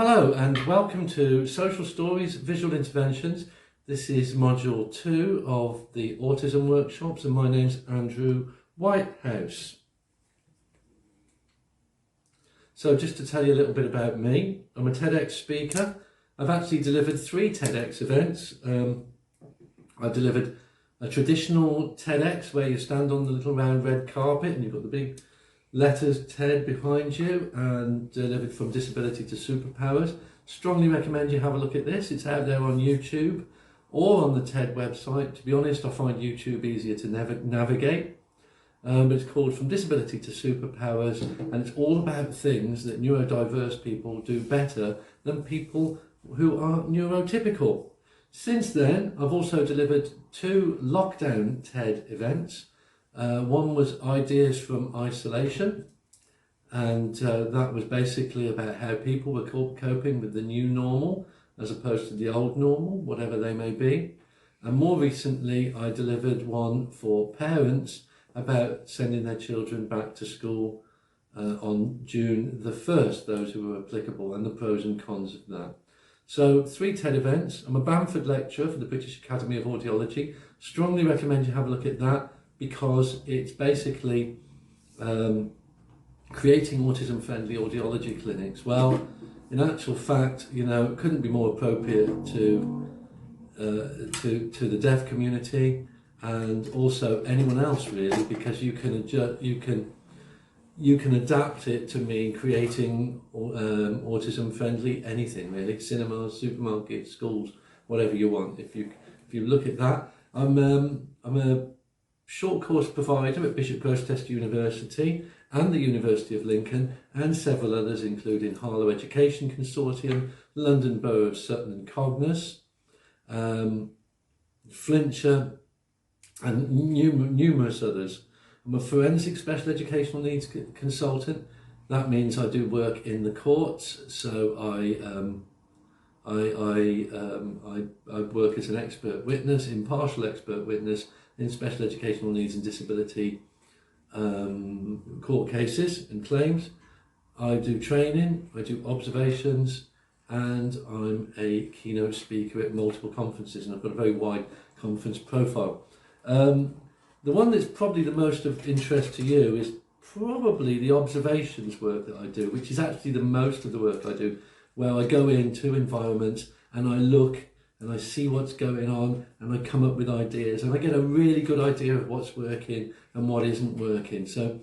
Hello and welcome to Social Stories, Visual Interventions. This is module 2 of the autism workshops and my name's Andrew Whitehouse. So just to tell you a little bit about me, I'm a TEDx speaker. I've actually delivered 3 TEDx events. I've delivered a traditional TEDx where you stand on the little round red carpet and you've got the big letters TED behind you, and delivered from disability to superpowers. Strongly recommend you have a look at this. It's out there on YouTube or on the TED website. To be honest, I find YouTube easier to navigate. But it's called From Disability to Superpowers, and it's all about things that neurodiverse people do better than people who are neurotypical. Since then, I've also delivered 2 lockdown TED events. One was Ideas from Isolation, and that was basically about how people were coping with the new normal as opposed to the old normal, whatever they may be. And more recently, I delivered one for parents about sending their children back to school on June the 1st, those who were applicable, and the pros and cons of that. So 3 TED events. I'm a Bamford lecturer for the British Academy of Audiology. Strongly recommend you have a look at that, because it's basically creating autism-friendly audiology clinics. Well, in actual fact, you know, it couldn't be more appropriate to the deaf community and also anyone else really, because you can adjust, you can adapt it to mean creating autism-friendly anything really, cinemas, supermarkets, schools, whatever you want. If you look at that, I'm a short course provider at Bishop Grosseteste University and the University of Lincoln, and several others including Harlow Education Consortium, London Borough of Sutton and Cognos, Flintshire, and numerous others. I'm a forensic special educational needs consultant. That means I do work in the courts, so I work as an expert witness, impartial expert witness, in special educational needs and disability court cases and claims. I do training, I do observations, and I'm a keynote speaker at multiple conferences, and I've got a very wide conference profile. The one that's probably the most of interest to you is probably the observations work that I do, which is actually the most of the work I do, where I go into environments and I look and I see what's going on, and I come up with ideas, and I get a really good idea of what's working and what isn't working. So,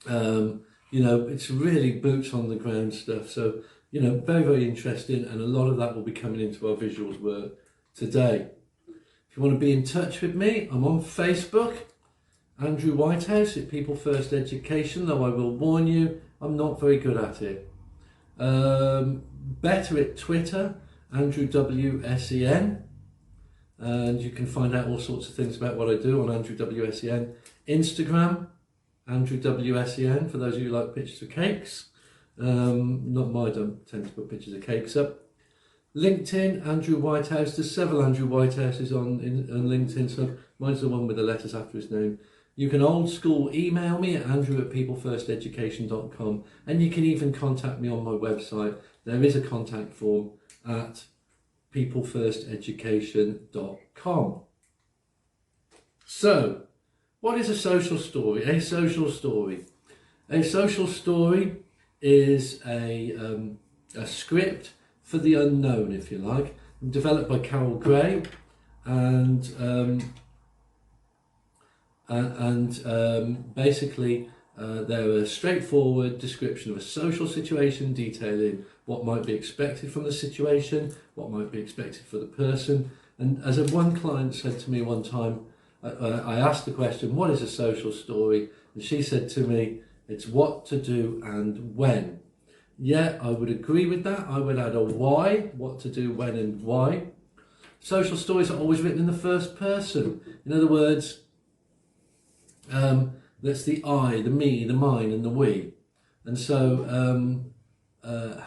you know, it's really boots on the ground stuff. So, you know, very, very interesting, and a lot of that will be coming into our visuals work today. If you want to be in touch with me, I'm on Facebook, Andrew Whitehouse at People First Education, though I will warn you, I'm not very good at it. Better at Twitter, Andrew WSEN, and you can find out all sorts of things about what I do on Andrew WSEN. Instagram, Andrew WSEN, for those of you who like pictures of cakes. Not mine, I don't tend to put pictures of cakes up. LinkedIn, Andrew Whitehouse. There's several Andrew Whitehouses on LinkedIn, so mine's the one with the letters after his name. You can old school email me at andrew@peoplefirsteducation.com, and you can even contact me on my website. There is a contact form at peoplefirsteducation.com. So, what is a social story? A social story. A social story is a script for the unknown, if you like, developed by Carol Gray, and basically they're a straightforward description of a social situation detailing what might be expected from the situation, what might be expected for the person. And as one client said to me one time, I asked the question, what is a social story? And she said to me, it's what to do and when. Yeah, I would agree with that. I would add a why, what to do, when and why. Social stories are always written in the first person. In other words, that's the I, the me, the mine and the we. And so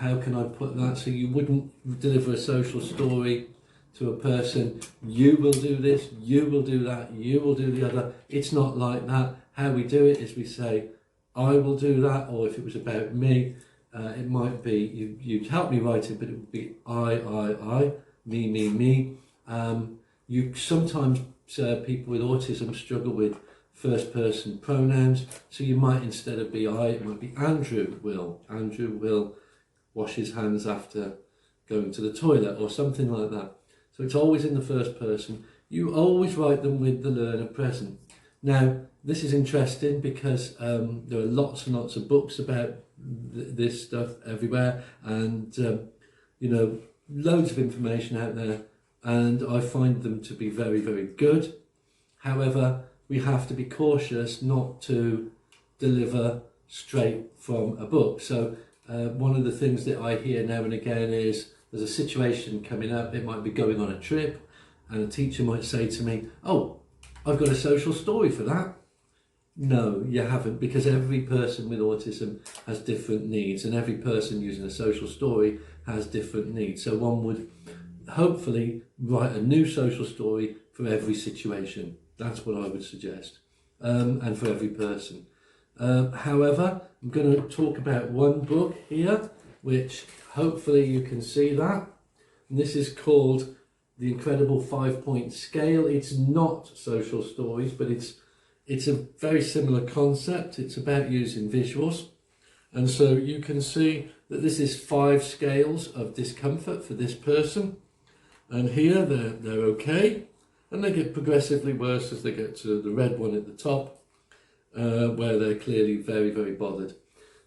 how can I put that so you wouldn't deliver a social story to a person, you will do this, you will do that, you will do the other. It's not like that. How we do it is we say, I will do that, or if it was about me, it might be, you'd help me write it, but it would be I, me. You sometimes, people with autism struggle with first person pronouns, so you might, instead of be I, it might be Andrew will wash his hands after going to the toilet, or something like that. So it's always in the first person. You always write them with the learner present. Now, this is interesting because there are lots and lots of books about this stuff everywhere, and you know, loads of information out there, and I find them to be very, very good. However, we have to be cautious not to deliver straight from a book. So one of the things that I hear now and again is there's a situation coming up, it might be going on a trip, and a teacher might say to me, oh, I've got a social story for that. No, you haven't, because every person with autism has different needs, and every person using a social story has different needs. So one would hopefully write a new social story for every situation. That's what I would suggest, and for every person. However, I'm going to talk about one book here, which hopefully you can see that. And this is called The Incredible 5-Point Scale. It's not social stories, but it's a very similar concept. It's about using visuals. And so you can see that this is 5 scales of discomfort for this person. And here they're okay. And they get progressively worse as they get to the red one at the top, where they're clearly very, very bothered.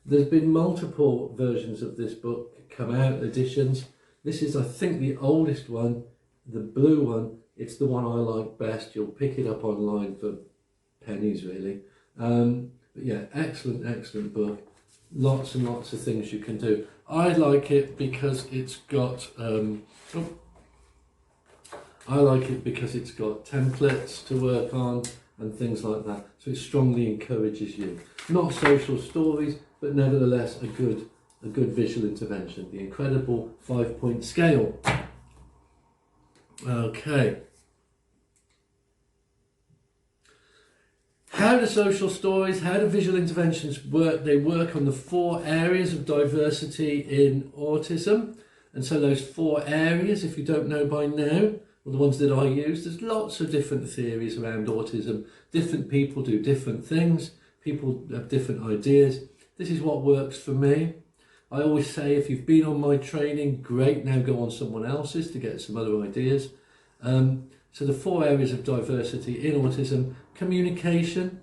There's been multiple versions of this book come out, editions. This is, I think, the oldest one, the blue one. It's the one I like best. You'll pick it up online for pennies, really. But yeah, excellent, excellent book. Lots and lots of things you can do. I like it because it's got templates to work on and things like that. So it strongly encourages you. Not social stories, but nevertheless a good visual intervention. The Incredible 5-Point Scale. Okay. How do social stories, how do visual interventions work? They work on the 4 areas of diversity in autism. And so those 4 areas, if you don't know by now, well, the ones that I use, there's lots of different theories around autism. Different people do different things. People have different ideas. This is what works for me. I always say, if you've been on my training, great, now go on someone else's to get some other ideas. So the 4 areas of diversity in autism: communication.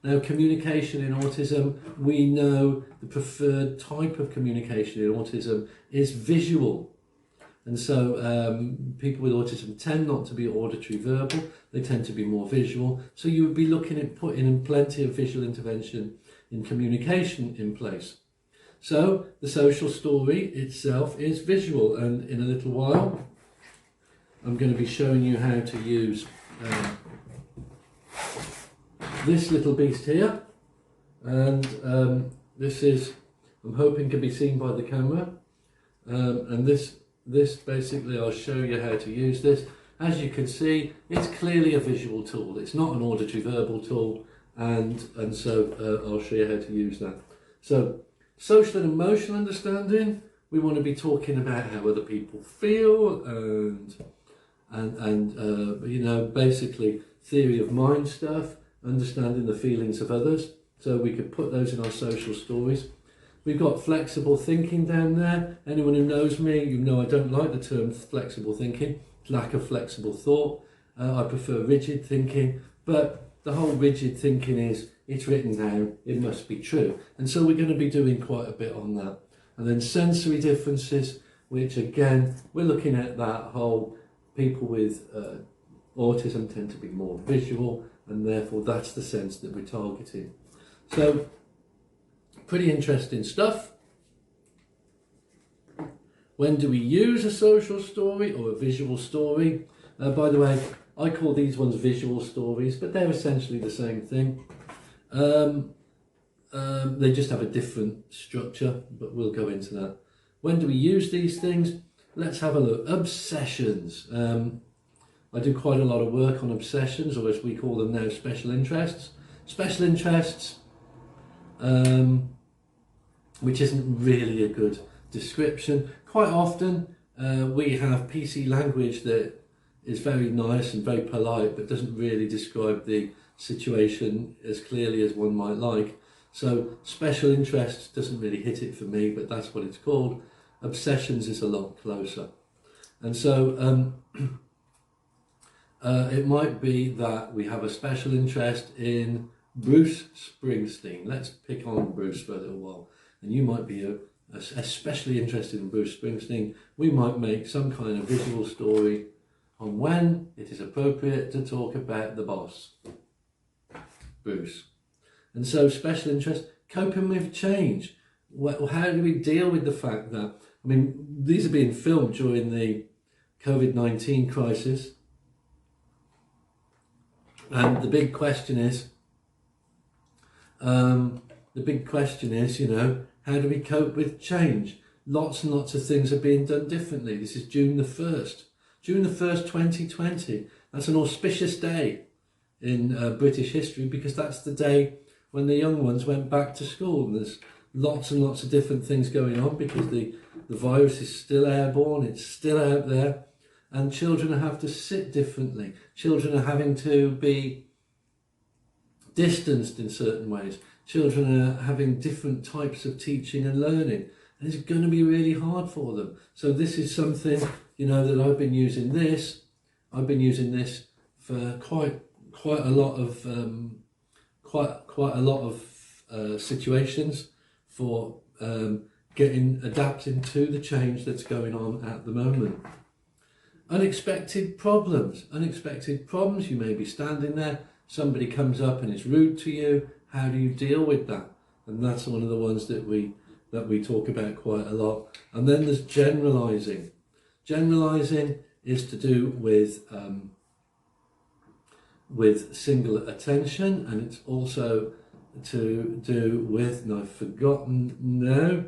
Now, communication in autism, we know the preferred type of communication in autism is visual. And so people with autism tend not to be auditory verbal, they tend to be more visual. So you would be looking at putting in plenty of visual intervention in communication in place. So the social story itself is visual, and in a little while I'm going to be showing you how to use this little beast here, and this is, I'm hoping, can be seen by the camera, and this basically, I'll show you how to use this. As you can see, it's clearly a visual tool. It's not an auditory verbal tool, and so I'll show you how to use that. So, social and emotional understanding, we want to be talking about how other people feel, and you know, basically theory of mind stuff, understanding the feelings of others. So we could put those in our social stories. We've got flexible thinking down there. Anyone who knows me, you know I don't like the term flexible thinking, lack of flexible thought. I prefer rigid thinking, but the whole rigid thinking is, it's written down, it must be true. And so we're going to be doing quite a bit on that. And then sensory differences, which again, we're looking at that whole, people with autism tend to be more visual, and therefore that's the sense that we're targeting. So, pretty interesting stuff. When do we use a social story or a visual story? By the way, I call these ones visual stories, but they're essentially the same thing. They just have a different structure, but we'll go into that. When do we use these things? Let's have a look. Obsessions. I do quite a lot of work on obsessions, or as we call them now, special interests. Special interests, which isn't really a good description. Quite often we have PC language that is very nice and very polite, but doesn't really describe the situation as clearly as one might like. So special interest doesn't really hit it for me, but that's what it's called. Obsessions is a lot closer. And so it might be that we have a special interest in Bruce Springsteen. Let's pick on Bruce for a little while. And you might be especially interested in Bruce Springsteen. We might make some kind of visual story on when it is appropriate to talk about the boss, Bruce. And so special interest, coping with change. How do we deal with the fact that, I mean, these are being filmed during the COVID-19 crisis. And the big question is, you know, how do we cope with change? Lots and lots of things are being done differently. This is June the 1st. June the 1st, 2020. That's an auspicious day in British history, because that's the day when the young ones went back to school. And there's lots and lots of different things going on because the virus is still airborne, it's still out there, and children have to sit differently. Children are having to be distanced in certain ways. Children are having different types of teaching and learning, and it's going to be really hard for them. So this is something, you know, that I've been using this for quite a lot of situations for adapting to the change that's going on at the moment. Unexpected problems. You may be standing there, somebody comes up and is rude to you. How do you deal with that? And that's one of the ones that we talk about quite a lot. And then there's generalizing. Generalizing is to do with single attention, and it's also to do with, and I've forgotten now,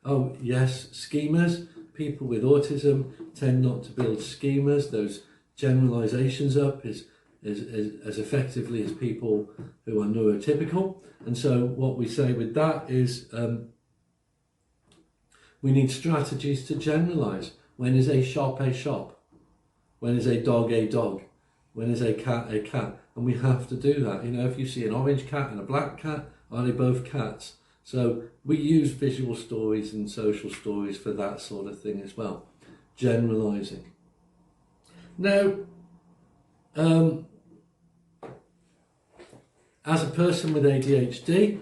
oh yes, schemas. People with autism tend not to build schemas, those generalizations up as effectively as people who are neurotypical. And so what we say with that is we need strategies to generalize. When is a shop a shop? When is a dog a dog? When is a cat a cat? And we have to do that. You know, if you see an orange cat and a black cat, are they both cats? So we use visual stories and social stories for that sort of thing as well. Generalizing. Now, as a person with ADHD,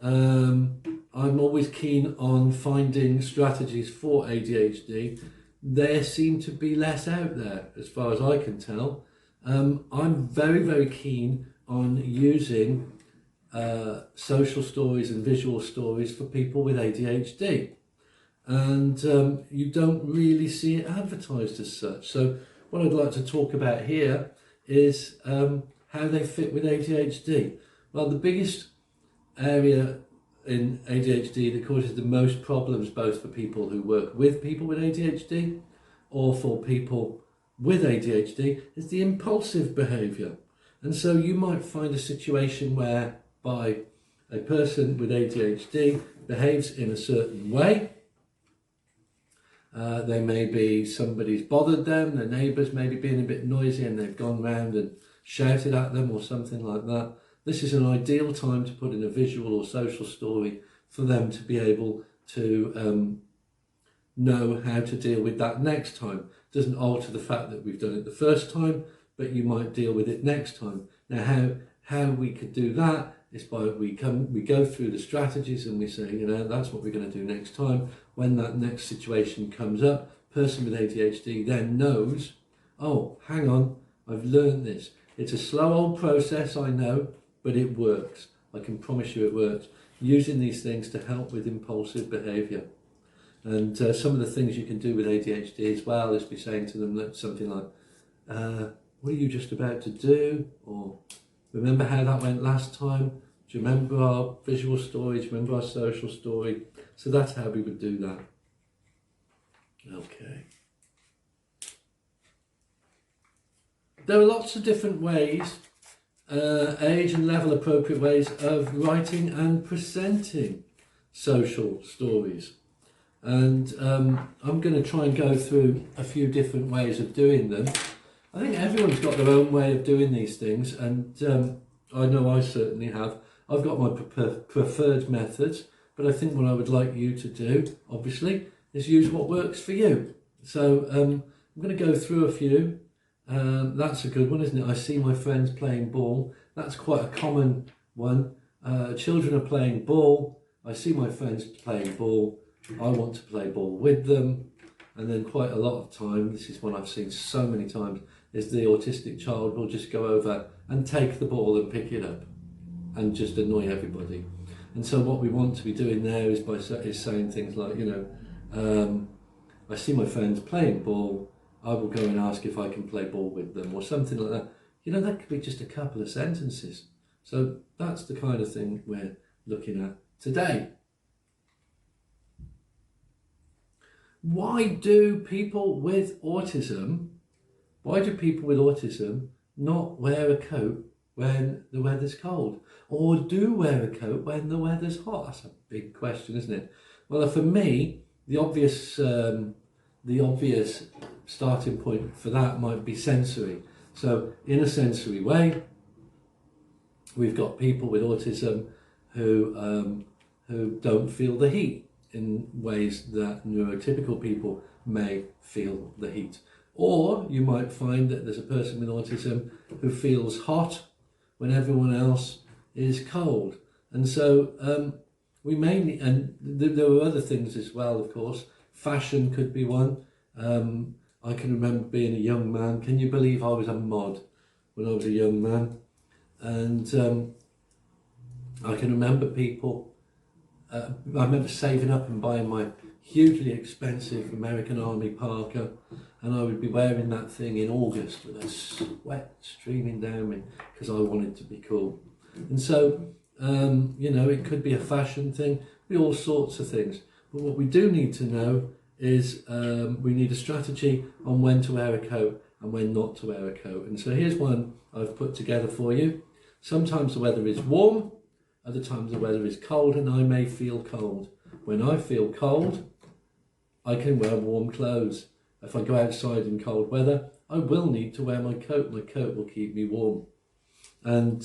I'm always keen on finding strategies for ADHD. There seem to be less out there, as far as I can tell. I'm very, very keen on using social stories and visual stories for people with ADHD, and you don't really see it advertised as such. So what I'd like to talk about here is how they fit with ADHD. Well, the biggest area in ADHD that causes the most problems, both for people who work with people with ADHD or for people with ADHD, is the impulsive behaviour. And so you might find a situation whereby a person with ADHD behaves in a certain way. They may be, somebody's bothered them, their neighbours may be being a bit noisy and they've gone round and shouted at them or something like that. This is an ideal time to put in a visual or social story for them to be able to know how to deal with that next time. It doesn't alter the fact that we've done it the first time, but you might deal with it next time. Now, how we could do that is by we go through the strategies and we say, you know, that's what we're going to do next time. When that next situation comes up, person with ADHD then knows, oh, hang on, I've learned this. It's a slow old process, I know, but it works. I can promise you it works. Using these things to help with impulsive behaviour. And some of the things you can do with ADHD as well is be saying to them something like, what are you just about to do? Or remember how that went last time? Do you remember our visual story? Do you remember our social story? So that's how we would do that. Okay. There are lots of different ways, age and level appropriate ways of writing and presenting. Socail Stories. And I'm going to try and go through a few different ways of doing them. I think everyone's got their own way of doing these things, and I know I certainly have. I've got my preferred methods, but I think what I would like you to do, obviously, is use what works for you. So I'm going to go through a few. That's a good one, isn't it? I see my friends playing ball. That's quite a common one. Children are playing ball. I see my friends playing ball. I want to play ball with them. And then quite a lot of time, this is one I've seen so many times, is the autistic child will just go over and take the ball and pick it up and just annoy everybody. And so what we want to be doing there is saying things like, I see my friends playing ball, I will go and ask if I can play ball with them, or something like that. That could be just a couple of sentences. So that's the kind of thing we're looking at today. Why do people with autism not wear a coat when the weather's cold, or do wear a coat when the weather's hot? That's a big question, isn't it? Well, for me, the obvious starting point for that might be sensory. So in a sensory way, we've got people with autism who don't feel the heat in ways that neurotypical people may feel the heat. Or you might find that there's a person with autism who feels hot when everyone else is cold. And so we mainly, and there are other things as well, of course. Fashion could be one. I can remember being a young man. Can you believe I was a mod when I was a young man? And I can remember people, I remember saving up and buying my hugely expensive American Army parka, and I would be wearing that thing in August with a sweat streaming down me because I wanted to be cool. And so, it could be a fashion thing, be all sorts of things. But what we do need to know is we need a strategy on when to wear a coat and when not to wear a coat. And so here's one I've put together for you. Sometimes the weather is warm, other times the weather is cold, and I may feel cold. When I feel cold, I can wear warm clothes. If I go outside in cold weather, I will need to wear my coat. My coat will keep me warm. And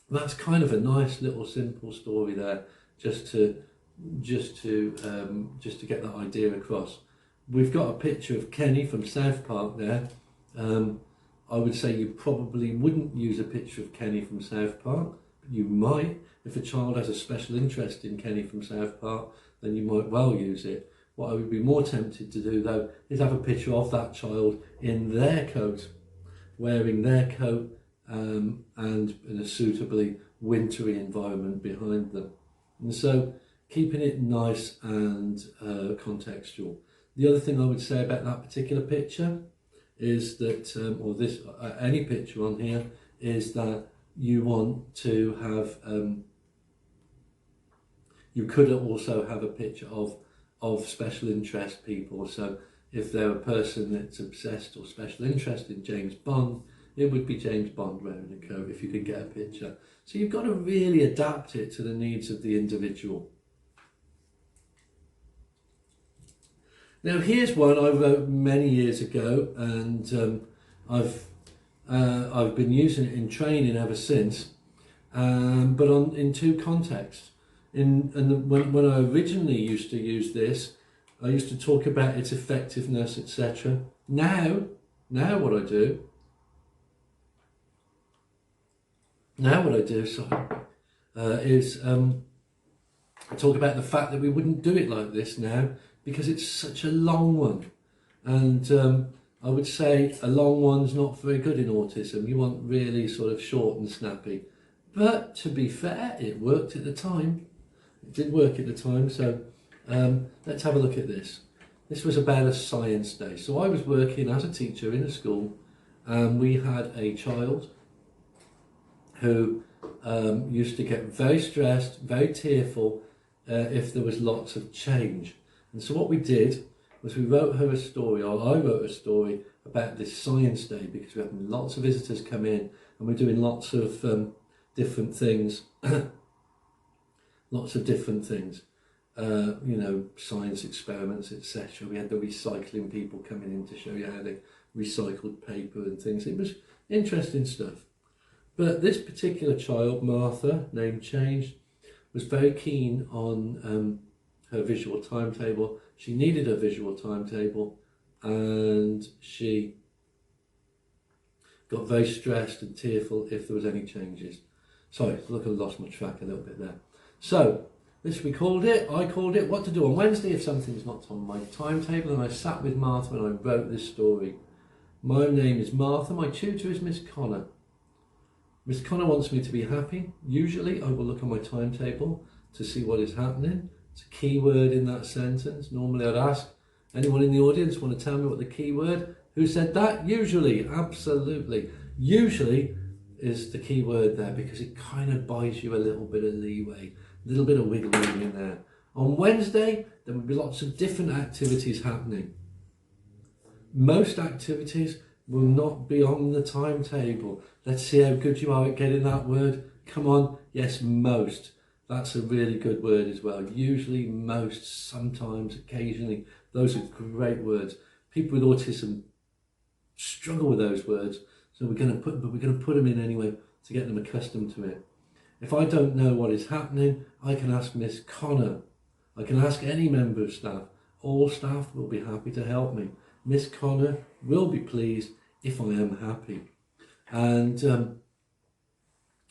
that's kind of a nice little simple story there, just to get that idea across. We've got a picture of Kenny from South Park there. I would say you probably wouldn't use a picture of Kenny from South Park. You might. If a child has a special interest in Kenny from South Park, then you might well use it. What I would be more tempted to do, though, is have a picture of that child in their coat, wearing their coat, and in a suitably wintry environment behind them. And so keeping it nice and contextual. The other thing I would say about that particular picture is that, or this, any picture on here, is that you want to have, you could also have a picture of special interest people. So if they're a person that's obsessed or special interest in James Bond, it would be James Bond wearing a coat if you could get a picture. So you've got to really adapt it to the needs of the individual. Now here's one I wrote many years ago, and I've been using it in training ever since, but in two contexts. When I originally used to use this, I used to talk about its effectiveness, etc. Now what I do is I talk about the fact that we wouldn't do it like this now because it's such a long one, and I would say a long one's not very good in autism. You want really sort of short and snappy. But to be fair, it worked at the time. It did work at the time. So let's have a look at this. This was about a science day. So I was working as a teacher in a school, and we had a child who used to get very stressed, very tearful if there was lots of change. And so what we did was we wrote her a story, or I wrote a story about this science day, because we had lots of visitors come in and we're doing lots of different things lots of different things. You know, science experiments, etc. We had the recycling people coming in to show you how they recycled paper and things. It was interesting stuff. But this particular child, Martha, name changed, was very keen on her visual timetable. She needed a visual timetable, and she got very stressed and tearful if there was any changes. Sorry, look, I lost my track a little bit there. So, this I called it what to do on Wednesday if something's not on my timetable, and I sat with Martha and I wrote this story. My name is Martha, my tutor is Miss Connor. Miss Connor wants me to be happy. Usually I will look on my timetable to see what is happening. It's a key word in that sentence. Normally I'd ask anyone in the audience want to tell me what the key word. Who said that? Usually, absolutely. Usually is the key word there because it kind of buys you a little bit of leeway, a little bit of wiggle room in there. On Wednesday, there would be lots of different activities happening. Most activities will not be on the timetable. Let's see how good you are at getting that word. Come on. Yes, most. That's a really good word as well. Usually, most, sometimes, occasionally. Those are great words. People with autism struggle with those words, so we're going to put them in anyway to get them accustomed to it. If I don't know what is happening, I can ask Miss Connor. I can ask any member of staff. All staff will be happy to help me. Miss Connor will be pleased if I am happy. And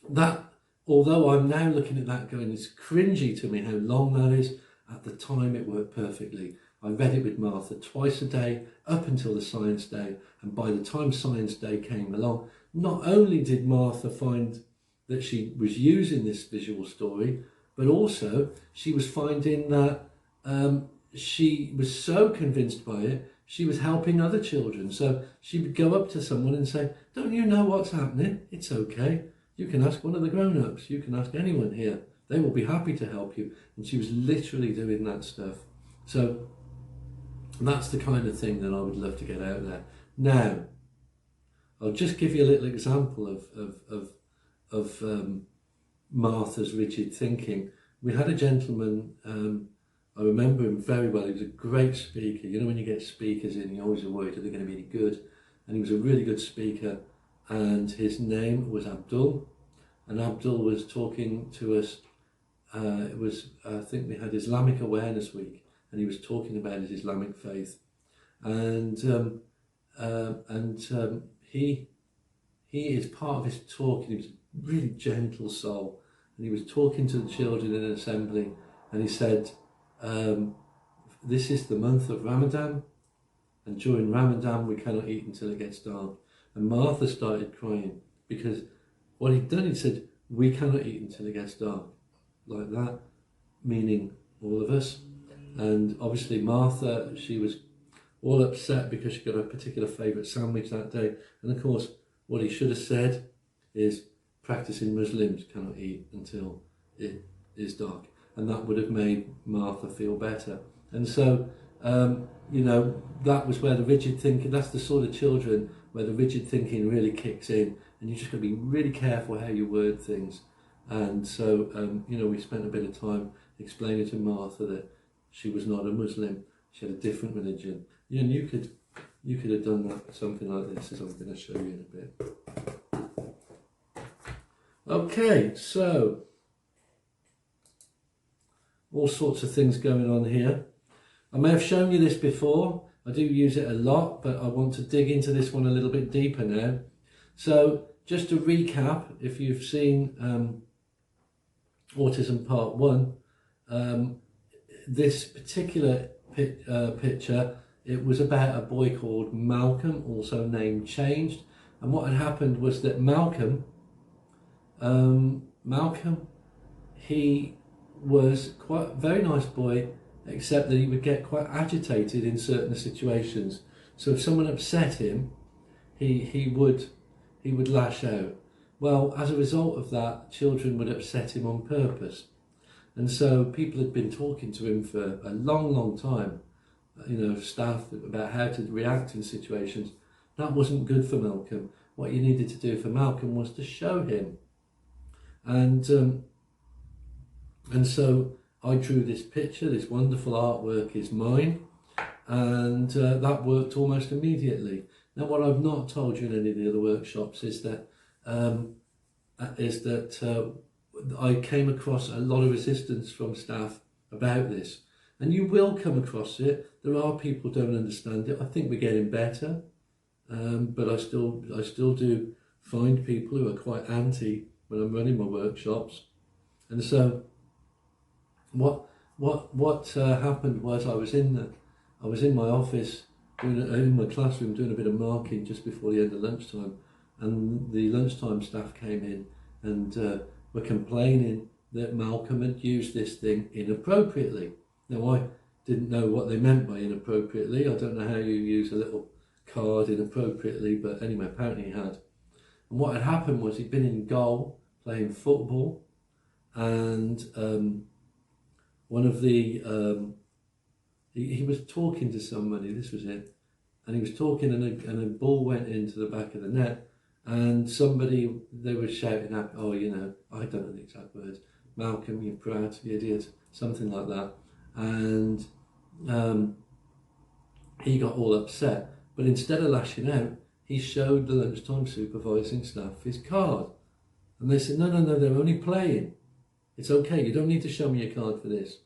that, although I'm now looking at that going, it's cringy to me how long that is. At the time it worked perfectly. I read it with Martha twice a day up until the science day, and by the time science day came along, not only did Martha find that she was using this visual story, but also she was finding that she was so convinced by it, she was helping other children. So she would go up to someone and say, don't you know what's happening? It's okay. You can ask one of the grown-ups. You can ask anyone here. They will be happy to help you. And she was literally doing that stuff. So that's the kind of thing that I would love to get out there. Now, I'll just give you a little example of Martha's rigid thinking. We had a gentleman, I remember him very well. He was a great speaker. You know, when you get speakers in, you're always worried, are they going to be any good? And he was a really good speaker. And his name was Abdul. And Abdul was talking to us. It was, I think we had Islamic Awareness Week, and he was talking about his Islamic faith. And he is part of his talk, and he was a really gentle soul. And he was talking to the children in an assembly, and he said, this is the month of Ramadan, and during Ramadan we cannot eat until it gets dark. And Martha started crying because what he'd done, he said, we cannot eat until it gets dark, like that, meaning all of us. And obviously Martha, she was all upset because she got a particular favourite sandwich that day. And of course, what he should have said is, practicing Muslims cannot eat until it is dark. And that would have made Martha feel better. And so, you know, that was where the rigid thinking, that's the sort of children where the rigid thinking really kicks in, and you just got to be really careful how you word things. And so, you know, we spent a bit of time explaining to Martha that she was not a Muslim, she had a different religion. Yeah, and you could have done that, something like this, as I'm going to show you in a bit. Okay, so all sorts of things going on here. I may have shown you this before. I do use it a lot, but I want to dig into this one a little bit deeper now. So just to recap, if you've seen Autism Part 1, this particular picture, it was about a boy called Malcolm, also name changed. And what had happened was that Malcolm, he was quite a very nice boy, except that he would get quite agitated in certain situations. So if someone upset him, he would lash out. Well, as a result of that, children would upset him on purpose. And so people had been talking to him for a long, long time, you know, staff, about how to react in situations. That wasn't good for Malcolm. What you needed to do for Malcolm was to show him. And And so I drew this picture, this wonderful artwork is mine, and that worked almost immediately. Now, what I've not told you in any of the other workshops is that I came across a lot of resistance from staff about this, and you will come across it. There are people who don't understand it. I think we're getting better, but I still do find people who are quite anti when I'm running my workshops. And so what happened was I was in my office in my classroom doing a bit of marking just before the end of lunchtime, and the lunchtime staff came in and were complaining that Malcolm had used this thing inappropriately. Now, I didn't know what they meant by inappropriately. I don't know how you use a little card inappropriately, but anyway, apparently he had. And what had happened was he'd been in goal playing football, and one of the he was talking to somebody. This was it, and he was talking, and a ball went into the back of the net, and they were shouting at, oh, you know, I don't know the exact words, Malcolm, you prat, you idiot, something like that, and he got all upset. But instead of lashing out, he showed the lunchtime supervising staff his card, and they said, no, they're only playing. It's okay, you don't need to show me your card for this.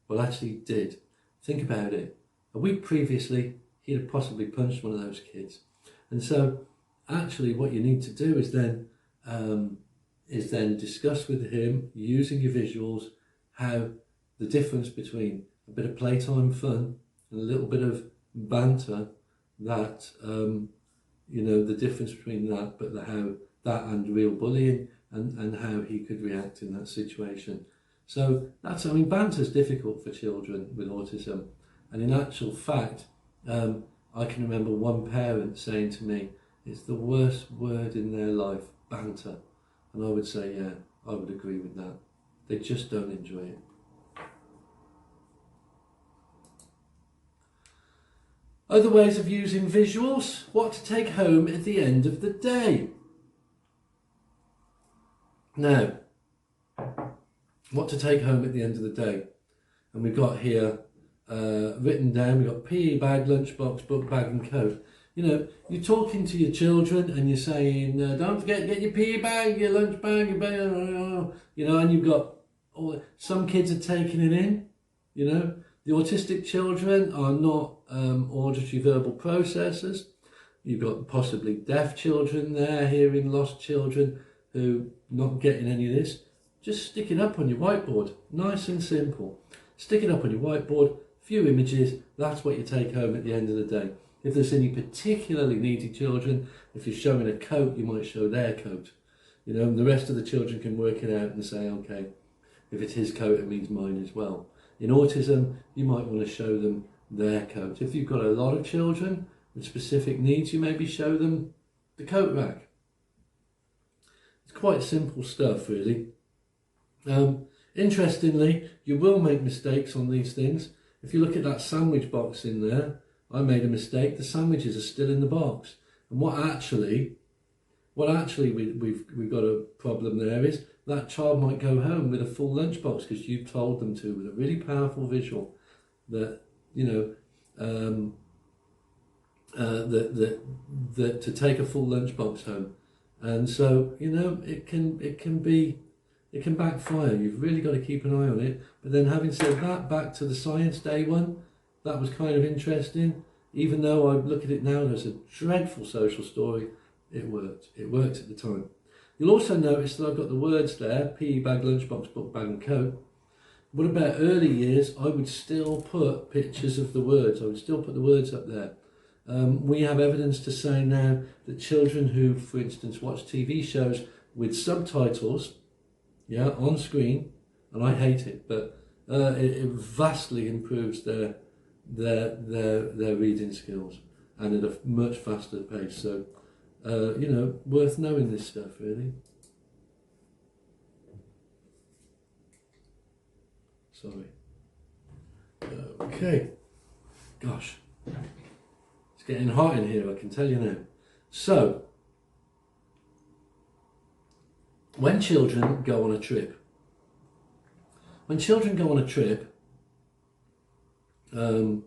Well, actually he did. Think about it. A week previously, he'd have possibly punched one of those kids. And so, actually, what you need to do is then discuss with him, using your visuals, how the difference between a bit of playtime fun and a little bit of banter, that, you know, the difference between that, how that and real bullying, and how he could react in that situation. So that's, I mean, banter's difficult for children with autism. And in actual fact, I can remember one parent saying to me, it's the worst word in their life, banter. And I would say, yeah, I would agree with that. They just don't enjoy it. Other ways of using visuals, what to take home at the end of the day. Now, what to take home at the end of the day. And we've got here written down, we've got PE bag, lunchbox, book bag and coat. You know, you're talking to your children and you're saying, don't forget to get your PE bag, your lunch bag, your bag, you know, and you've got, some kids are taking it in, you know. The autistic children are not auditory verbal processors. You've got possibly deaf children there, hearing lost children who not getting any of this. Just stick it up on your whiteboard, nice and simple. Stick it up on your whiteboard, few images, that's what you take home at the end of the day. If there's any particularly needy children, if you're showing a coat, you might show their coat. You know, and the rest of the children can work it out and say, okay, if it's his coat, it means mine as well. In autism, you might want to show them their coat. If you've got a lot of children with specific needs, you maybe show them the coat rack. It's quite simple stuff, really. Interestingly, you will make mistakes on these things. If you look at that sandwich box in there, I made a mistake. The sandwiches are still in the box. And what actually we've got a problem there is that child might go home with a full lunchbox because you've told them to, with a really powerful visual that, you know, that to take a full lunchbox home. And so, you know, it can backfire. You've really got to keep an eye on it. But then, having said that, back to the science day one, that was kind of interesting. Even though I look at it now as a dreadful social story, it worked. It worked at the time. You'll also notice that I've got the words there: PE bag, lunchbox, book bag and coat. What about early years? I would still put pictures of the words. I would still put the words up there. We have evidence to say now that children who, for instance, watch TV shows with subtitles, yeah, on screen, and I hate it, but it vastly improves their reading skills, and at a much faster pace. So, you know, worth knowing this stuff, really. Sorry. Okay. Gosh. It's getting hot in here, I can tell you now. So, when children go on a trip, when children go on a trip, the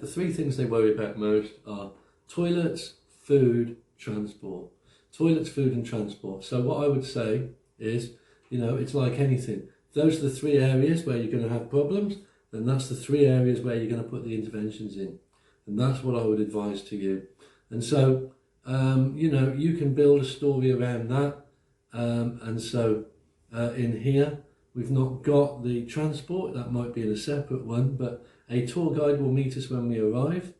three things they worry about most are toilets, food, transport. Toilets, food and transport. So what I would say is, it's like anything. If those are the three areas where you're going to have problems, then that's the three areas where you're going to put the interventions in. And that's what I would advise to you. And so, you can build a story around that. In here, we've not got the transport. That might be in a separate one, but a tour guide will meet us when we arrive.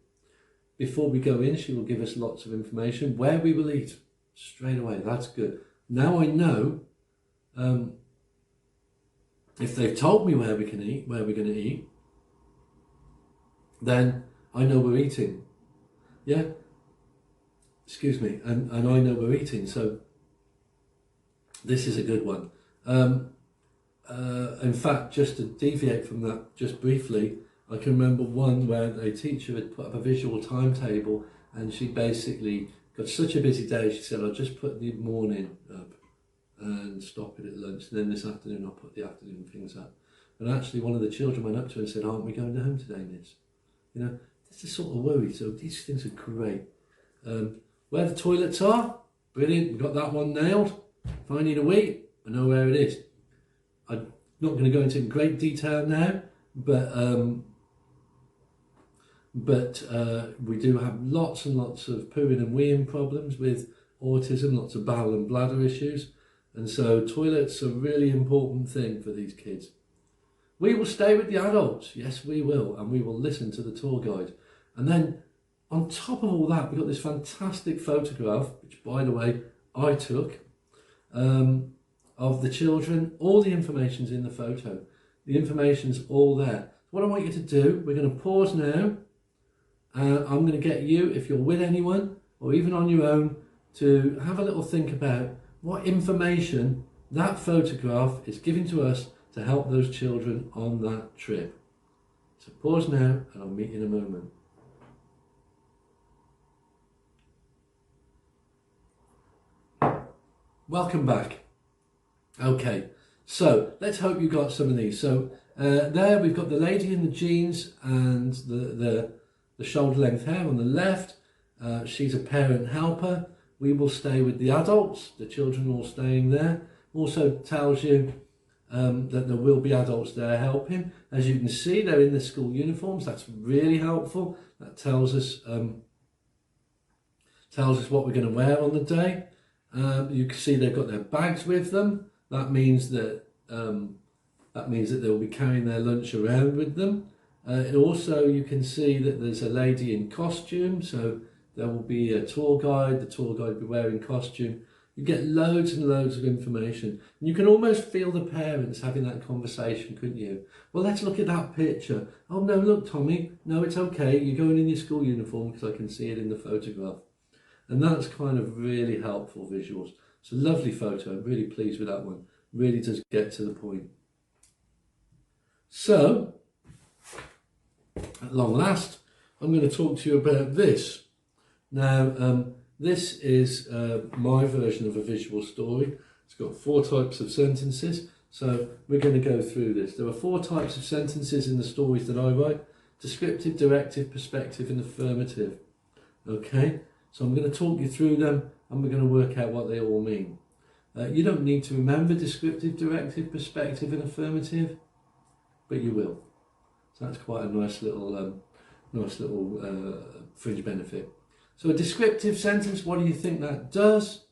Before we go in, she will give us lots of information. Where we will eat, straight away, that's good. Now I know, if they've told me where we can eat, where we're going to eat, then I know we're eating. Yeah? Excuse me, and I know we're eating, so this is a good one. In fact, just to deviate from that just briefly, I can remember one where a teacher had put up a visual timetable, and she basically got such a busy day, she said, I'll just put the morning up and stop it at lunch, and then this afternoon I'll put the afternoon things up. And actually one of the children went up to her and said, aren't we going home today, miss? That's the sort of worry, so these things are great. Where the toilets are, brilliant, we've got that one nailed. If I need a wee, I know where it is. I'm not going to go into great detail now, but we do have lots and lots of pooing and weeing problems with autism, lots of bowel and bladder issues, and so toilets are a really important thing for these kids. We will stay with the adults, yes we will, and we will listen to the tour guide. And then on top of all that, we've got this fantastic photograph, which by the way I took, of the children. All the information's in the photo. The information's all there. What I want you to do, we're going to pause now. I'm going to get you, if you're with anyone or even on your own, to have a little think about what information that photograph is giving to us to help those children on that trip. So pause now and I'll meet you in a moment. Welcome back. Okay, so let's hope you got some of these. So there we've got the lady in the jeans and the shoulder length hair on the left. She's a parent helper. We will stay with the adults. The children are all staying there. Also tells you that there will be adults there helping. As you can see, they're in the school uniforms. That's really helpful. That tells us what we're going to wear on the day. You can see they've got their bags with them. That means that they'll be carrying their lunch around with them. Also, you can see that there's a lady in costume, so there will be a tour guide. The tour guide will be wearing costume. You get loads and loads of information. And you can almost feel the parents having that conversation, couldn't you? Well, let's look at that picture. Oh no, look, Tommy. No, it's okay. You're going in your school uniform because I can see it in the photograph. And that's kind of really helpful visuals. It's a lovely photo. I'm really pleased with that one. Really does get to the point. So, at long last, I'm going to talk to you about this. Now, this is my version of a visual story. It's got 4 types of sentences. So we're going to go through this. There are 4 types of sentences in the stories that I write. Descriptive, directive, perspective and affirmative. Okay, so I'm going to talk you through them and we're going to work out what they all mean. You don't need to remember descriptive, directive, perspective and affirmative, but you will. So that's quite a nice little fringe benefit. So a descriptive sentence, what do you think that does?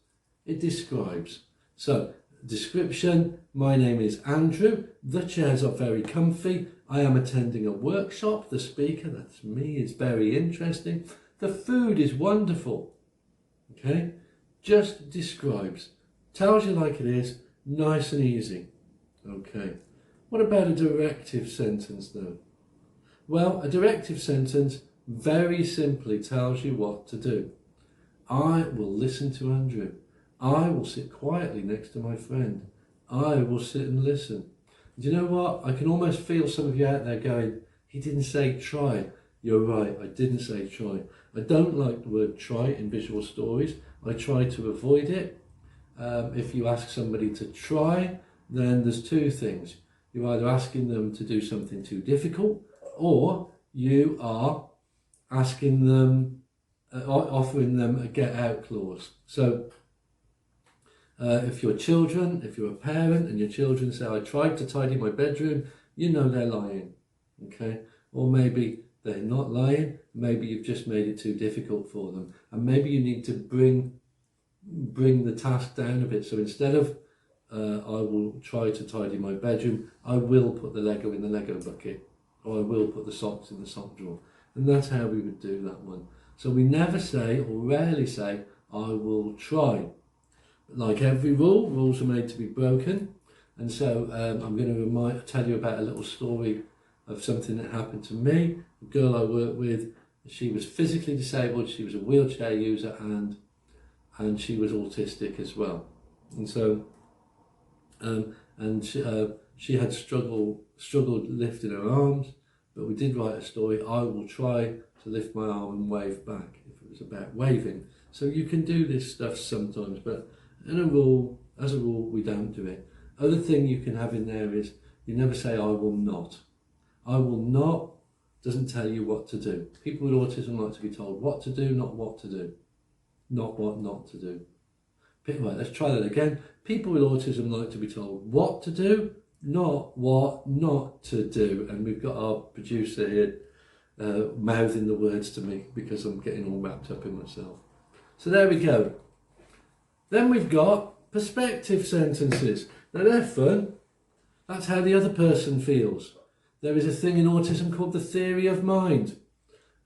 It describes. So description, my name is Andrew, the chairs are very comfy, I am attending a workshop, the speaker, that's me, is very interesting, the food is wonderful. Okay, just describes, tells you like it is, nice and easy. Okay, what about a directive sentence though? Well, a directive sentence very simply tells you what to do. I will listen to Andrew. I will sit quietly next to my friend. I will sit and listen. Do you know what? I can almost feel some of you out there going, he didn't say try. You're right, I didn't say try. I don't like the word try in visual stories. I try to avoid it. If you ask somebody to try, then there's 2 things. You're either asking them to do something too difficult, or you are asking them, offering them a get out clause. So if you're a parent and your children say, I tried to tidy my bedroom, you know they're lying, okay? Or maybe they're not lying, maybe you've just made it too difficult for them. And maybe you need to bring the task down a bit. So instead of, I will try to tidy my bedroom, I will put the Lego in the Lego bucket, or I will put the socks in the sock drawer. And that's how we would do that one. So we never say, or rarely say, I will try. Like every rule, rules are made to be broken. And so I'm going to tell you about a little story of something that happened to me. A girl I worked with, she was physically disabled, she was a wheelchair user, and she was autistic as well. And so, she had struggled lifting her arms, but we did write a story, I will try to lift my arm and wave back, if it was about waving. So you can do this stuff sometimes, but as a rule, we don't do it. Other thing you can have in there is, you never say, I will not. I will not doesn't tell you what to do. People with autism like to be told what to do, not what to do. Not what not to do. Right, let's try that again. People with autism like to be told what to do, not what not to do. And we've got our producer here mouthing the words to me because I'm getting all wrapped up in myself. So there we go. Then we've got perspective sentences. Now they're fun. That's how the other person feels. There is a thing in autism called the theory of mind.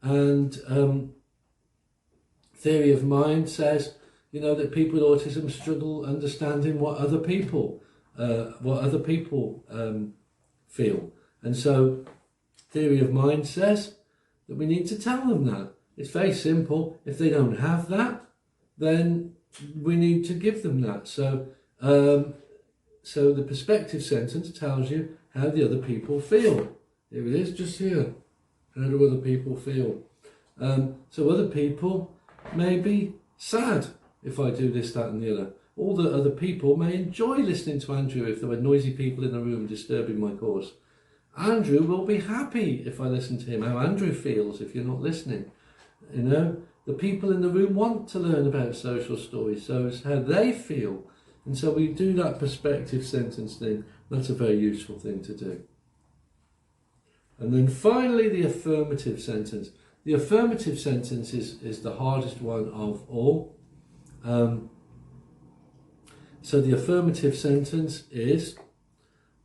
And theory of mind says, you know, that people with autism struggle understanding what other people feel. And so theory of mind says that we need to tell them that. It's very simple. If they don't have that, then we need to give them that. So so the perspective sentence tells you how the other people feel. Here it is, just here. How do other people feel? So other people may be sad if I do this, that and the other. All the other people may enjoy listening to Andrew if there were noisy people in the room disturbing my course. Andrew will be happy if I listen to him, how Andrew feels if you're not listening. You know, the people in the room want to learn about social stories, so it's how they feel. And so we do that perspective sentence thing. That's a very useful thing to do. And then finally, the affirmative sentence. The affirmative sentence is the hardest one of all. So the affirmative sentence is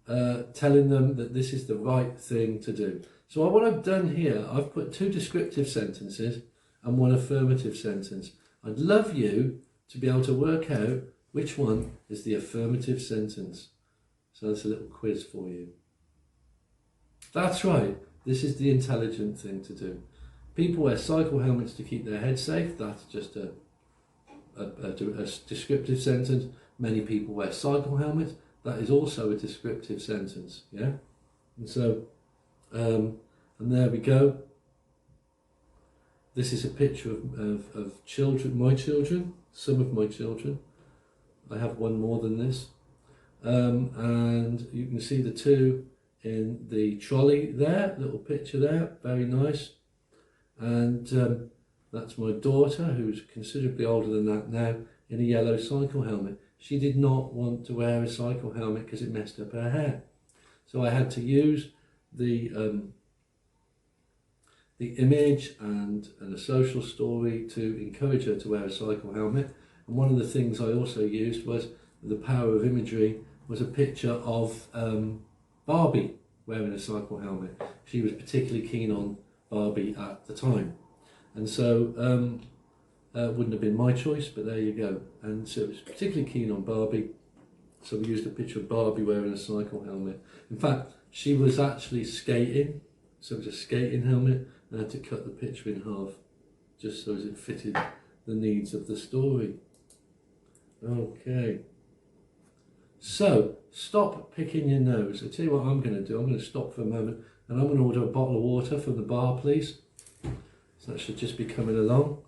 telling them that this is the right thing to do. So what I've done here, I've put 2 descriptive sentences and 1 affirmative sentence. I'd love you to be able to work out which one is the affirmative sentence. So that's a little quiz for you. That's right, this is the intelligent thing to do. People wear cycle helmets to keep their head safe. That's just a descriptive sentence. Many people wear cycle helmets. That is also a descriptive sentence, yeah? And so, and there we go. This is a picture of children, my children, some of my children. I have one more than this. And you can see the 2 in the trolley there, little picture there, very nice. And that's my daughter, who's considerably older than that now, in a yellow cycle helmet. She did not want to wear a cycle helmet because it messed up her hair. So I had to use the image and a social story to encourage her to wear a cycle helmet. And one of the things I also used was, the power of imagery, was a picture of Barbie wearing a cycle helmet. She was particularly keen on Barbie at the time. And so wouldn't have been my choice, but there you go. And so it was particularly keen on Barbie, so we used a picture of Barbie wearing a cycle helmet. In fact, she was actually skating, so it was a skating helmet, and I had to cut the picture in half, just so as it fitted the needs of the story. Okay. So, stop picking your nose. I'll tell you what I'm going to do. I'm going to stop for a moment, and I'm going to order a bottle of water from the bar, please. So that should just be coming along.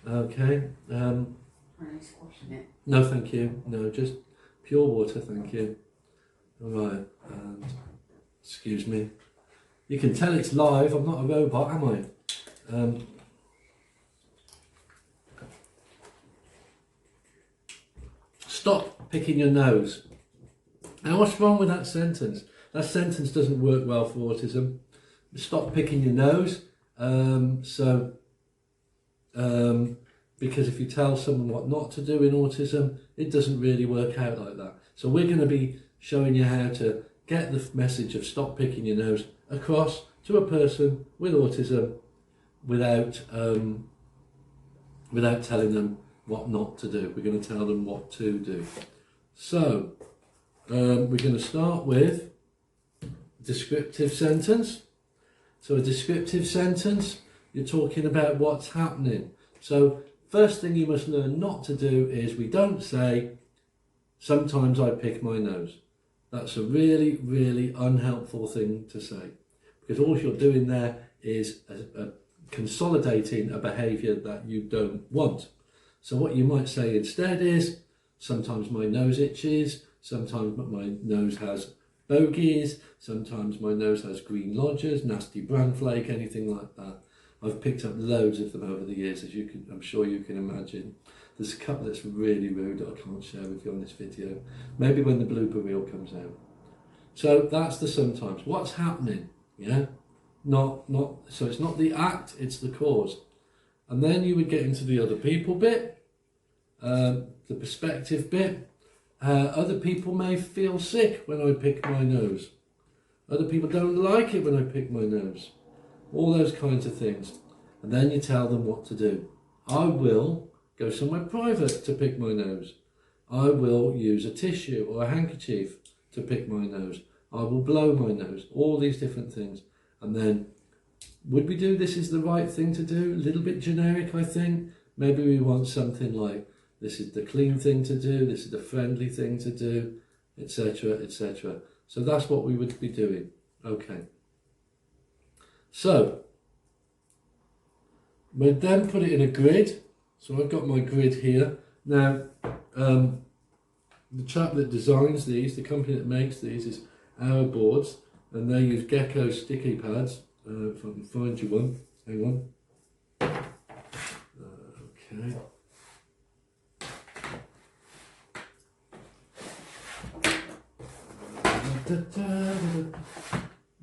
Okay. Squashing it. No, thank you. No, just pure water, thank you. All right. And Excuse me. You can tell it's live. I'm not a robot, am I? Stop picking your nose. Now, what's wrong with that sentence? That sentence doesn't work well for autism. Stop picking your nose. Because if you tell someone what not to do in autism, it doesn't really work out like that. So we're going to be showing you how to get the message of stop picking your nose across to a person with autism without telling them what not to do. We're going to tell them what to do. So we're going to start with a descriptive sentence. So a descriptive sentence, you're talking about what's happening. So first thing you must learn not to do is we don't say, sometimes I pick my nose. That's a really, really unhelpful thing to say, because all you're doing there is consolidating a behaviour that you don't want. So what you might say instead is, sometimes my nose itches, sometimes my nose has bogies, sometimes my nose has green lodgers, nasty bran flake, anything like that. I've picked up loads of them over the years, as I'm sure you can imagine. There's a couple that's really rude that I can't share with you on this video. Maybe when the blooper reel comes out. So that's the sometimes. What's happening? Yeah, so it's not the act, it's the cause. And then you would get into the other people bit, the perspective bit. Other people may feel sick when I pick my nose. Other people don't like it when I pick my nose. All those kinds of things. And then you tell them what to do. I will go somewhere private to pick my nose. I will use a tissue or a handkerchief to pick my nose. I will blow my nose. All these different things. And then, would we do this is the right thing to do? A little bit generic, I think. Maybe we want something like, this is the clean thing to do, this is the friendly thing to do, etc., etc. So that's what we would be doing. Okay. So, we'd then put it in a grid. So I've got my grid here. Now, the chap that designs these, the company that makes these, is Our Boards, and they use Gecko sticky pads. If I can find you one, hang on. Okay.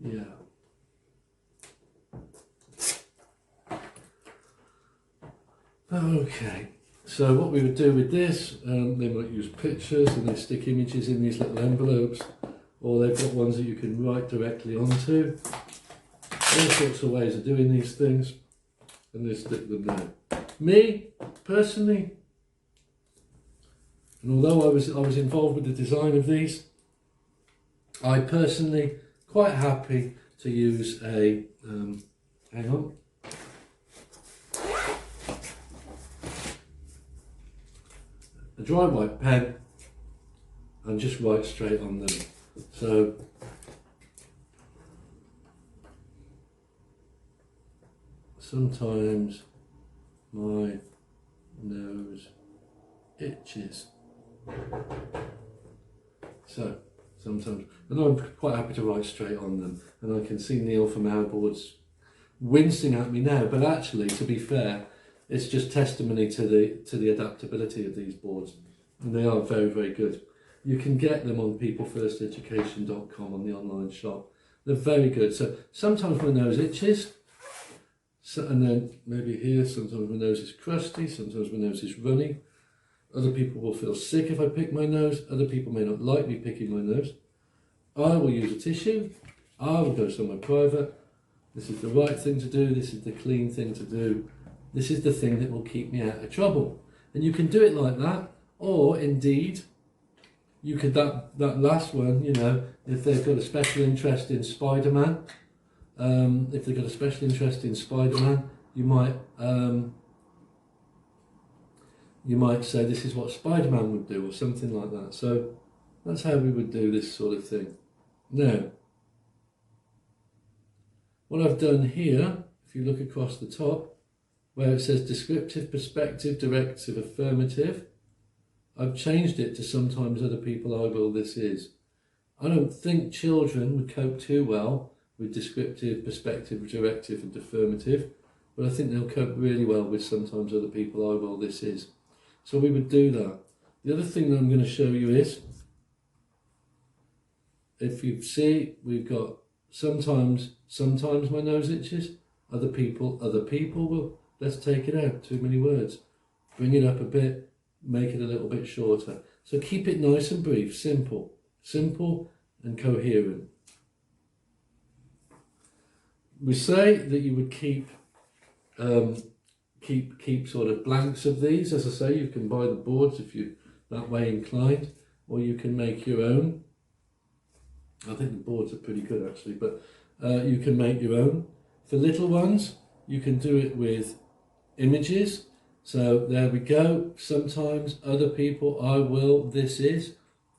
Yeah. Okay, so what we would do with this, they might use pictures and they stick images in these little envelopes, or they've got ones that you can write directly onto. All sorts of ways of doing these things, and they stick them there. Me, personally, and although I was involved with the design of these, I personally quite happy to use a, hang on, a dry white pen and just write straight on them. So sometimes my nose itches. So sometimes, and I'm quite happy to write straight on them, and I can see Neil from Our Boards wincing at me now, but actually, to be fair, it's just testimony to the adaptability of these boards, and they are very, very good. You can get them on peoplefirsteducation.com on the online shop. They're very good. So sometimes my nose itches, and then maybe here, sometimes my nose is crusty, sometimes my nose is runny. Other people will feel sick if I pick my nose. Other people may not like me picking my nose. I will use a tissue. I will go somewhere private. This is the right thing to do. This is the clean thing to do. This is the thing that will keep me out of trouble. And you can do it like that. Or indeed, you could, that last one, you know, if they've got a special interest in Spider-Man, you might say this is what Spider-Man would do, or something like that. So that's how we would do this sort of thing. Now, what I've done here, if you look across the top, where it says descriptive, perspective, directive, affirmative, I've changed it to sometimes other people I will, this is. I don't think children would cope too well with descriptive, perspective, directive and affirmative, but I think they'll cope really well with sometimes other people, I will, this is. So we would do that. The other thing that I'm going to show you is, if you see, we've got sometimes my nose itches, other people will, let's take it out, too many words. Bring it up a bit, make it a little bit shorter. So keep it nice and brief, simple and coherent. We say that you would keep sort of blanks of these. As I say, you can buy the boards if you're that way inclined, or you can make your own. I think the boards are pretty good actually, but you can make your own. For little ones, you can do it with images. So there we go. Sometimes, other people, I will, this is.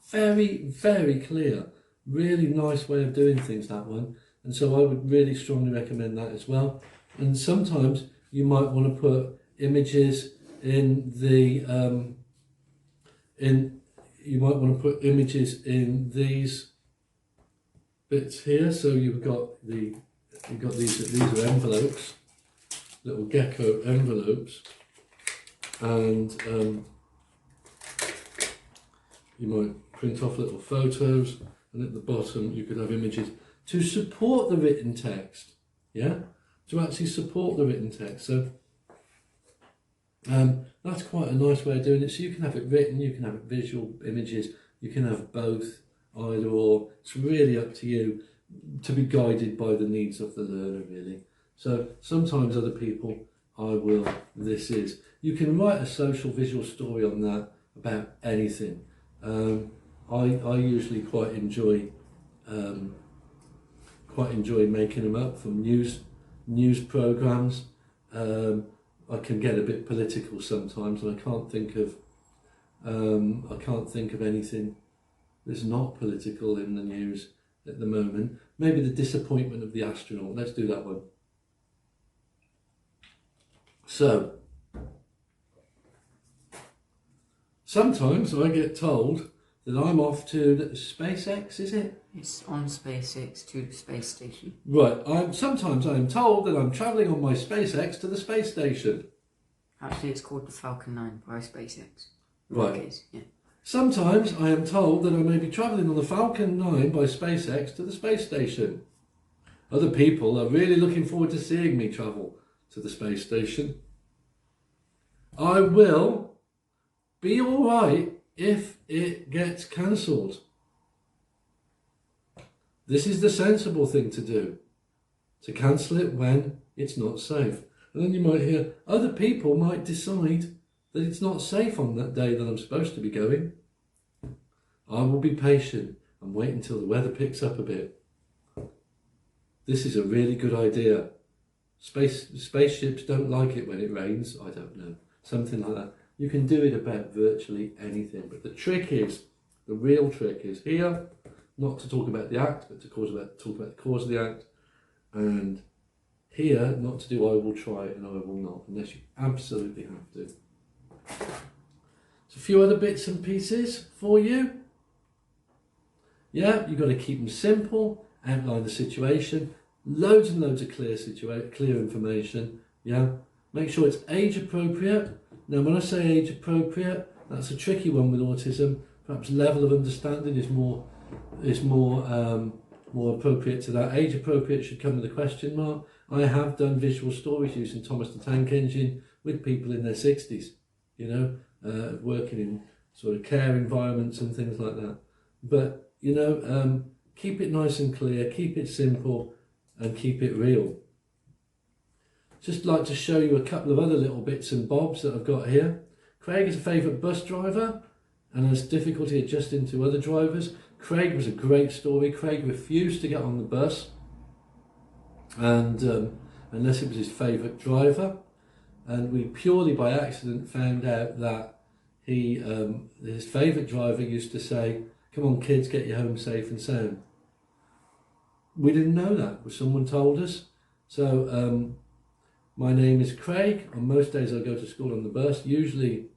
Very, very clear. Really nice way of doing things, that one. And so I would really strongly recommend that as well. And sometimes you might want to put images in the you might want to put images in these bits here. So you've got these are envelopes, little gecko envelopes, and you might print off little photos, and at the bottom you could have images to support the written text, yeah, to actually support the written text. So that's quite a nice way of doing it. So you can have it written, you can have it visual images, you can have both, either or. It's really up to you, to be guided by the needs of the learner, really. So sometimes, other people, I will, this is. You can write a social visual story on that about anything. I usually quite enjoy making them up from news programs. I can get a bit political sometimes, and I can't think of anything that's not political in the news at the moment. Maybe the disappointment of the astronaut. Let's do that one. So sometimes I get told that I'm off to SpaceX, is it? It's on SpaceX to the space station. Right. Sometimes I am told that I'm travelling on my SpaceX to the space station. Actually, it's called the Falcon 9 by SpaceX. Right. Yeah. Sometimes I am told that I may be travelling on the Falcon 9 by SpaceX to the space station. Other people are really looking forward to seeing me travel to the space station. I will be alright if it gets cancelled. This is the sensible thing to do, to cancel it when it's not safe. And then you might hear other people might decide that it's not safe on that day that I'm supposed to be going. I will be patient and wait until the weather picks up a bit. This is a really good idea. Spaceships don't like it when it rains. I don't know. Something like that. You can do it about virtually anything. But the real trick is here, not to talk about the act, but to talk about the cause of the act. And here, not to do I will try and I will not, unless you absolutely have to. So a few other bits and pieces for you. Yeah, you've got to keep them simple, outline the situation, loads and loads of clear information. Yeah, make sure it's age appropriate. Now, when I say age appropriate, that's a tricky one with autism. Perhaps level of understanding is more appropriate to that. Age appropriate should come with a question mark. I have done visual stories using Thomas the Tank Engine with people in their 60s, you know, working in sort of care environments and things like that. But, you know, keep it nice and clear, keep it simple and keep it real. Just like to show you a couple of other little bits and bobs that I've got here. Craig is a favourite bus driver and has difficulty adjusting to other drivers. Craig was a great story. Craig refused to get on the bus, and unless it was his favourite driver, and we purely by accident found out that his favourite driver used to say, "Come on kids, get you home safe and sound." We didn't know that, but someone told us. So my name is Craig. On most days I go to school on the bus. Usually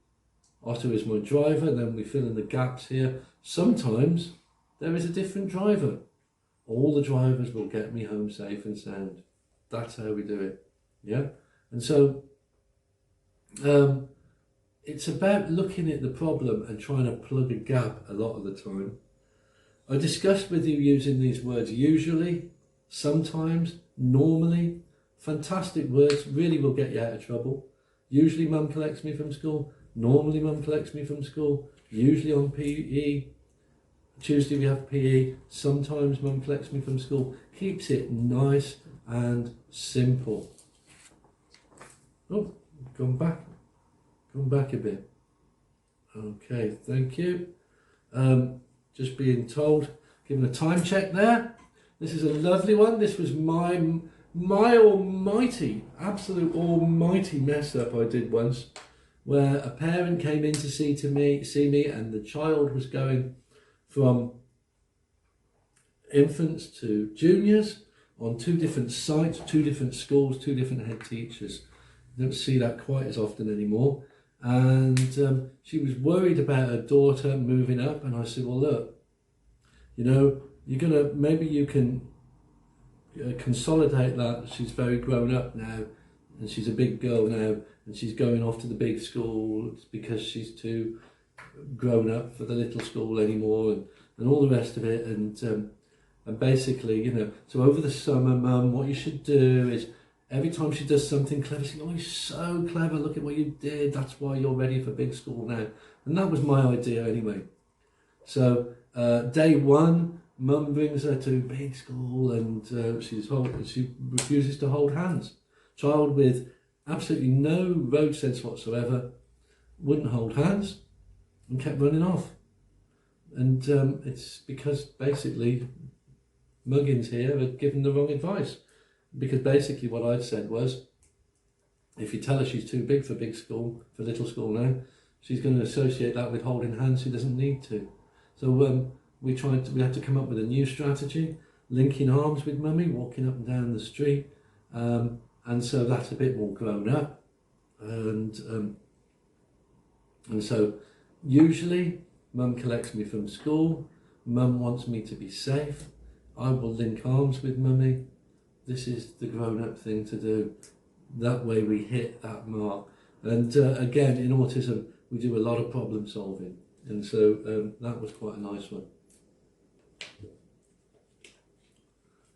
Otto is my driver, then we fill in the gaps here. Sometimes there is a different driver. All the drivers will get me home safe and sound. That's how we do it. Yeah? And so it's about looking at the problem and trying to plug a gap a lot of the time. I discussed with you using these words usually, sometimes, normally. Fantastic words, really will get you out of trouble. Usually mum collects me from school. Normally mum collects me from school. Usually on PE. Tuesday we have PE. Sometimes mum collects me from school. Keeps it nice and simple. Oh, come back a bit. Okay, thank you. Just being told, given a time check there. This is a lovely one. This was my almighty, absolute almighty mess up I did once, where a parent came in to see me, and the child was going from infants to juniors on 2 different sites, 2 different schools, 2 different head teachers. Don't see that quite as often anymore. And she was worried about her daughter moving up, and I said, well, look, you know, maybe you can consolidate that. She's very grown up now, and she's a big girl now, and she's going off to the big school because she's too grown up for the little school anymore, and all the rest of it. And basically, you know, so over the summer, mum, what you should do is every time she does something clever, she goes, oh, you're so clever, look at what you did, that's why you're ready for big school now. And that was my idea anyway. So day 1, mum brings her to big school, and she refuses to hold hands. Child with absolutely no road sense whatsoever wouldn't hold hands and kept running off. And it's because basically Muggins here had given the wrong advice. Because basically what I'd said was, if you tell her she's too big for big school, for little school now, she's going to associate that with holding hands she doesn't need to. So we had to come up with a new strategy, linking arms with mummy, walking up and down the street, and so that's a bit more grown up. And so usually mum collects me from school, mum wants me to be safe, I will link arms with mummy. This is the grown-up thing to do. That way we hit that mark. And again, in autism, we do a lot of problem solving. And so that was quite a nice one.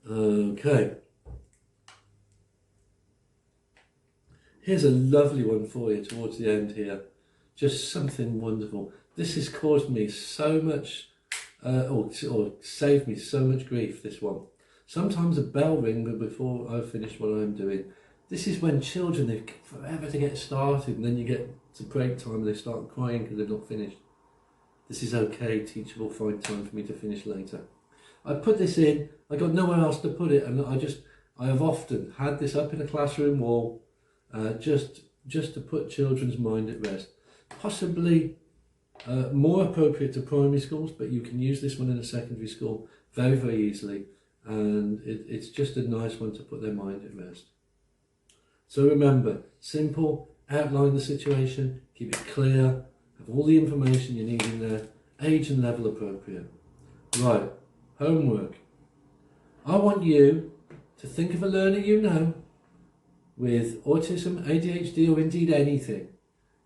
Okay. Here's a lovely one for you towards the end here. Just something wonderful. This has caused me so much, or saved me so much grief, this one. Sometimes a bell rings before I've finished what I'm doing. This is when children, they've forever to get started, and then you get to break time and they start crying because they've not finished. This is okay, teacher will find time for me to finish later. I put this in, I got nowhere else to put it, and I have often had this up in a classroom wall, just to put children's mind at rest. Possibly more appropriate to primary schools, but you can use this one in a secondary school very, very easily. And it's just a nice one to put their mind at rest. So remember, simple, outline the situation, keep it clear, have all the information you need in there, age and level appropriate. Right, homework. I want you to think of a learner you know with autism, ADHD, or indeed anything.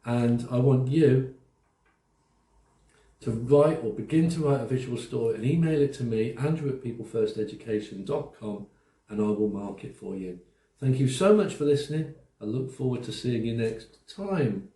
And I want you to write or begin to write a visual story and email it to me, andrew@peoplefirsteducation.com, and I will mark it for you. Thank you so much for listening. I look forward to seeing you next time.